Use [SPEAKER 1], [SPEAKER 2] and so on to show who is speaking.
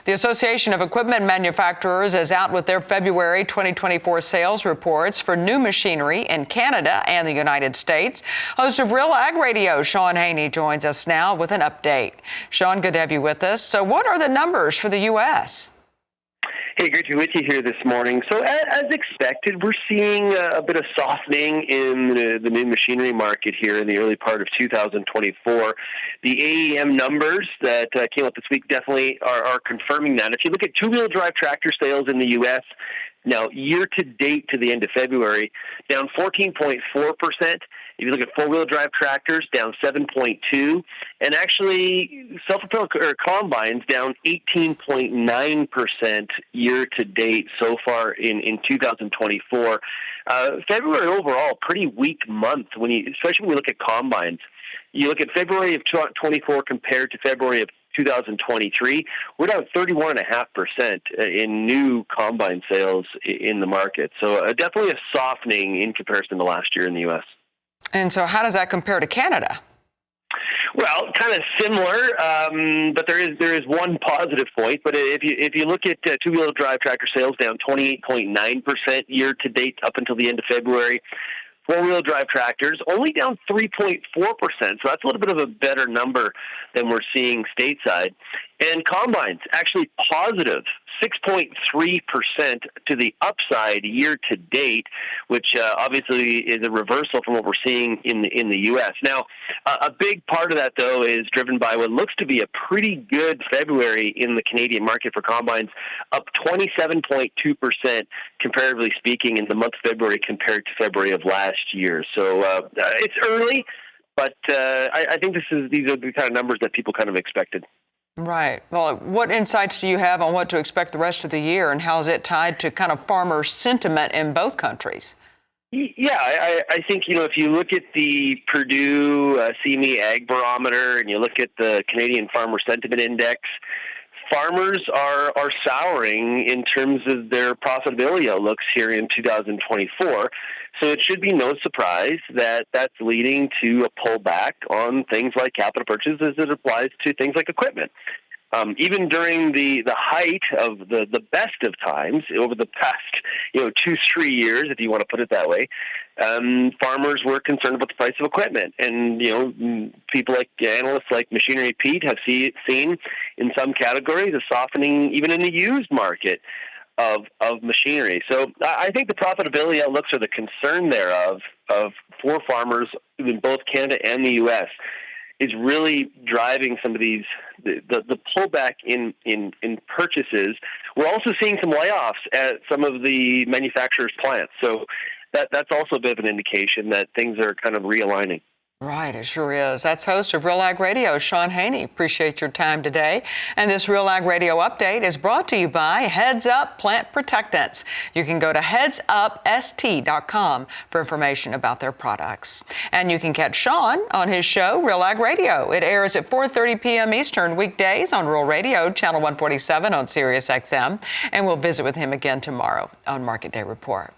[SPEAKER 1] The Association of Equipment Manufacturers is out with their February 2024 sales reports for new machinery in Canada and the United States. Host of Real Ag Radio, Sean Haney, joins us now with an update. Sean, good to have you with us. So what are the numbers for the U.S.?
[SPEAKER 2] Hey, great to be with you here this morning. So as expected, we're seeing a bit of softening in the new machinery market here in the early part of 2024. The AEM numbers that came out this week definitely are confirming that. If you look at two-wheel drive tractor sales in the U.S., now year-to-date to the end of February, down 14.4%. If you look at four-wheel drive tractors, down 7.2%, and actually self-propelled combines down 18.9% year-to-date so far in 2024. February overall, pretty weak month especially when you look at combines. You look at February of 2024 compared to February of 2023, we're down 31.5% in new combine sales in the market. So definitely a softening in comparison to last year in the U.S.
[SPEAKER 1] And so how does that compare to Canada?
[SPEAKER 2] Well, kind of similar, but there is one positive point. But if you look at two-wheel drive tractor sales down 28.9% year to date up until the end of February. Four-wheel drive tractors only down 3.4%, so that's a little bit of a better number than we're seeing stateside. And combines actually positive 6.3% to the upside year to date, which obviously is a reversal from what we're seeing in the U.S. Now, a big part of that, though, is driven by what looks to be a pretty good February in the Canadian market for combines, up 27.2%, comparatively speaking, in the month of February compared to February of last year. So it's early, but I think these are the kind of numbers that people kind of expected.
[SPEAKER 1] Right. Well, what insights do you have on what to expect the rest of the year, and how is it tied to kind of farmer sentiment in both countries?
[SPEAKER 2] Yeah, I think, if you look at the Purdue CME Ag Barometer and you look at the Canadian Farmer Sentiment Index, farmers are souring in terms of their profitability outlooks here in 2024. So it should be no surprise that that's leading to a pullback on things like capital purchases as it applies to things like equipment. Even during the height of the best of times over the past 2-3 years, if you want to put it that way, farmers were concerned about the price of equipment, and people like analysts like Machinery Pete have seen in some categories a softening even in the used market of machinery. So I think the profitability outlooks or the concern thereof for farmers in both Canada and the U.S. is really driving some of these the pullback in purchases. We're also seeing some layoffs at some of the manufacturers' plants. So that's also a bit of an indication that things are kind of realigning.
[SPEAKER 1] Right, it sure is. That's host of Real Ag Radio, Sean Haney. Appreciate your time today. And this Real Ag Radio update is brought to you by Heads Up Plant Protectants. You can go to headsupst.com for information about their products. And you can catch Sean on his show, Real Ag Radio. It airs at 4:30 p.m. Eastern weekdays on Rural Radio, Channel 147 on Sirius XM. And we'll visit with him again tomorrow on Market Day Report.